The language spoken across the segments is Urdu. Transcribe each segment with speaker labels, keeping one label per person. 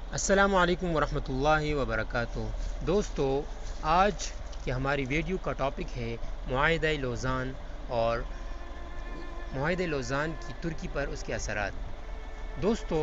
Speaker 1: السلام علیکم ورحمۃ اللہ وبرکاتہ۔ دوستو، آج کی ہماری ویڈیو کا ٹاپک ہے معاہدہ لوزان اور معاہدہ لوزان کی ترکی پر اس کے اثرات۔ دوستو،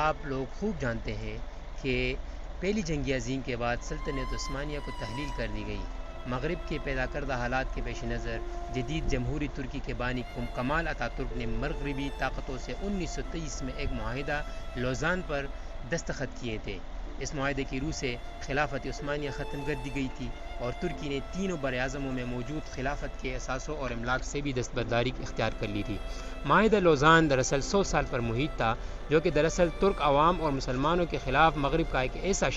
Speaker 1: آپ لوگ خوب جانتے ہیں کہ پہلی جنگ عظیم کے بعد سلطنت عثمانیہ کو تحلیل کر دی گئی۔ مغرب کے پیدا کردہ حالات کے پیش نظر جدید جمہوری ترکی کے بانی کمال اتاترک نے مغربی طاقتوں سے 1923 میں ایک معاہدہ لوزان پر دستخط کیے تھے۔ اس معاہدے کی روح سے خلافت عثمانیہ ختم کر دی گئی تھی اور ترکی نے تینوں براعظموں میں موجود خلافت کے اثاثوں اور املاک سے بھی دستبرداری اختیار کر لی تھی۔ معاہدہ لوزان دراصل 100 سال پر محیط تھا، جو کہ دراصل ترک عوام اور مسلمانوں کے خلاف مغرب کا ایک ایسا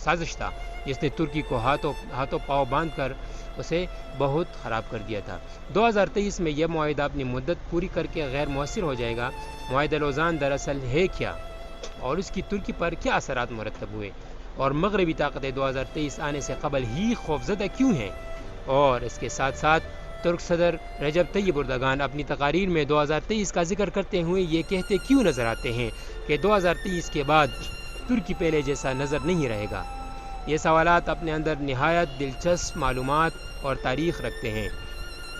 Speaker 1: سازش تھا جس نے ترکی کو ہاتھوں پاؤں باندھ کر اسے بہت خراب کر دیا تھا۔ 2023 میں یہ معاہدہ اپنی مدت پوری کر کے غیر مؤثر ہو جائے گا۔ معاہدہ لوزان دراصل ہے کیا اور اس کی ترکی پر کیا اثرات مرتب ہوئے، اور مغربی طاقتیں 2023 آنے سے قبل ہی خوفزدہ کیوں ہیں، اور اس کے ساتھ ساتھ ترک صدر رجب طیب اردگان اپنی تقاریر میں 2023 کا ذکر کرتے ہوئے یہ کہتے کیوں نظر آتے ہیں کہ 2023 کے بعد ترکی پہلے جیسا نظر نہیں رہے گا۔ یہ سوالات اپنے اندر نہایت دلچسپ معلومات اور تاریخ رکھتے ہیں۔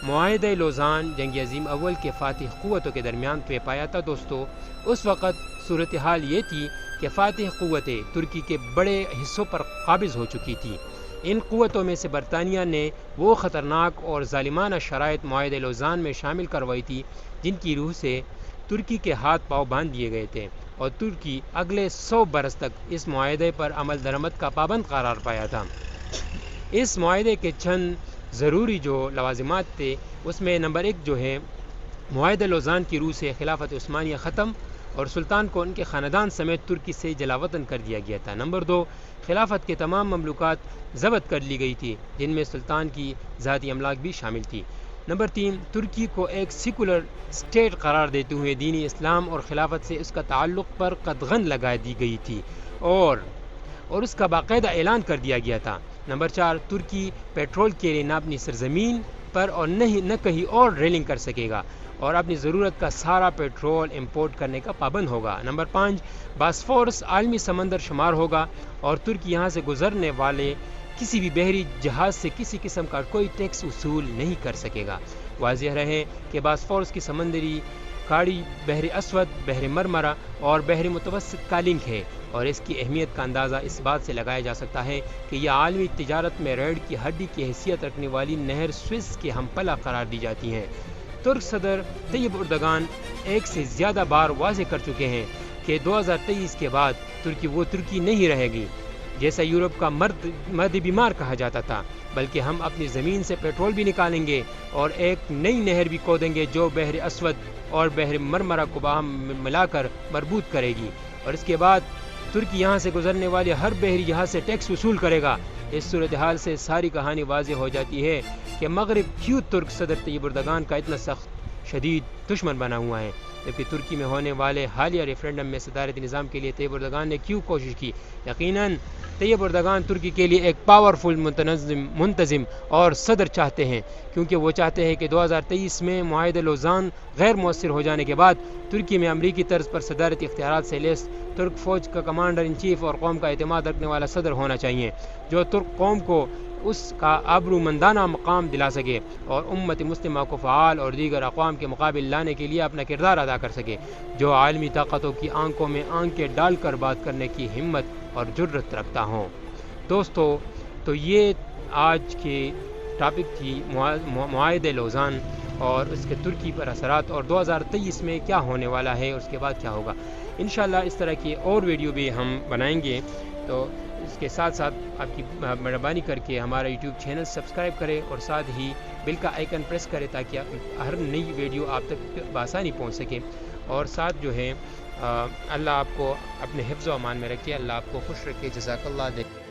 Speaker 1: معاہدہ لوزان جنگ عظیم اول کے فاتح قوتوں کے درمیان طے پایا تھا۔ دوستو، اس وقت صورتحال یہ تھی کہ فاتح قوتیں ترکی کے بڑے حصوں پر قابض ہو چکی تھیں۔ ان قوتوں میں سے برطانیہ نے وہ خطرناک اور ظالمانہ شرائط معاہدہ لوزان میں شامل کروائی تھی جن کی روح سے ترکی کے ہاتھ پاؤں باندھ دیے گئے تھے، اور ترکی اگلے 100 برس تک اس معاہدے پر عمل درآمد کا پابند قرار پایا تھا۔ اس معاہدے کے چند ضروری جو لوازمات تھے، اس میں نمبر 1 جو ہے، معاہدہ لوزان کی روح سے خلافت عثمانیہ ختم اور سلطان کو ان کے خاندان سمیت ترکی سے جلاوطن کر دیا گیا تھا۔ نمبر 2، خلافت کے تمام مملوکات ضبط کر لی گئی تھی جن میں سلطان کی ذاتی املاک بھی شامل تھی۔ نمبر 3، ترکی کو ایک سیکولر اسٹیٹ قرار دیتے ہوئے دینی اسلام اور خلافت سے اس کا تعلق پر قدغن لگا دی گئی تھی اور اس کا باقاعدہ اعلان کر دیا گیا تھا۔ نمبر 4، ترکی پیٹرول کے لیے نہ اپنی سرزمین پر اور نہ کہیں اور ڈرلنگ کر سکے گا اور اپنی ضرورت کا سارا پیٹرول امپورٹ کرنے کا پابند ہوگا۔ نمبر 5، باسفورس عالمی سمندر شمار ہوگا اور ترکی یہاں سے گزرنے والے کسی بھی بحری جہاز سے کسی قسم کا کوئی ٹیکس وصول نہیں کر سکے گا۔ واضح رہے کہ باسفورس کی سمندری کھاڑی بحر اسود، بحر مرمرا اور بحر متوسط کا لنک ہے، اور اس کی اہمیت کا اندازہ اس بات سے لگایا جا سکتا ہے کہ یہ عالمی تجارت میں ریڑھ کی ہڈی کی حیثیت رکھنے والی نہر سوئس کے ہم پلہ قرار دی جاتی ہیں۔ ترک صدر طیب اردگان ایک سے زیادہ بار واضح کر چکے ہیں کہ 2023 کے بعد ترکی وہ ترکی نہیں رہے گی جیسا یورپ کا مرد بیمار کہا جاتا تھا، بلکہ ہم اپنی زمین سے پیٹرول بھی نکالیں گے اور ایک نئی نہر بھی کھودیں گے جو بحر اسود اور بحر مرمرا کو باہم ملا کر مربوط کرے گی، اور اس کے بعد ترکی یہاں سے گزرنے والے ہر بحری جہاز سے ٹیکس وصول کرے گا۔ اس صورتحال سے ساری کہانی واضح ہو جاتی ہے کہ مغرب کیوں ترک صدر طیب اردگان کا اتنا سخت شدید دشمن بنا ہوا ہے، جبکہ ترکی میں ہونے والے حالیہ ریفرنڈم میں صدارتی نظام کے لیے طیب اردگان نے کیوں کوشش کی۔ یقیناً طیب اردگان ترکی کے لیے ایک پاورفل منتظم اور صدر چاہتے ہیں، کیونکہ وہ چاہتے ہیں کہ 2023 میں معاہدہ لوزان غیر مؤثر ہو جانے کے بعد ترکی میں امریکی طرز پر صدارتی اختیارات سے لیس ترک فوج کا کمانڈر ان چیف اور قوم کا اعتماد رکھنے والا صدر ہونا چاہیے، جو ترک قوم کو اس کا آبرومندانہ مقام دلا سکے اور امت مسلمہ کو فعال اور دیگر اقوام کے مقابل لانے کے لیے اپنا کردار ادا کر سکے، جو عالمی طاقتوں کی آنکھوں میں آنکھیں ڈال کر بات کرنے کی ہمت اور جرأت رکھتا ہوں۔ دوستو، تو یہ آج کی ٹاپک تھی معاہدہ لوزان اور اس کے ترکی پر اثرات، اور 2023 میں کیا ہونے والا ہے اور اس کے بعد کیا ہوگا۔ انشاءاللہ اس طرح کی اور ویڈیو بھی ہم بنائیں گے، تو اس کے ساتھ ساتھ آپ کی مہربانی کر کے ہمارا یوٹیوب چینل سبسکرائب کریں اور ساتھ ہی بیل کا آئیکن پریس کریں تاکہ ہر نئی ویڈیو آپ تک بآسانی پہنچ سکے، اور ساتھ جو ہے اللہ آپ کو اپنے حفظ و امان میں رکھے، اللہ آپ کو خوش رکھے۔ جزاک اللہ۔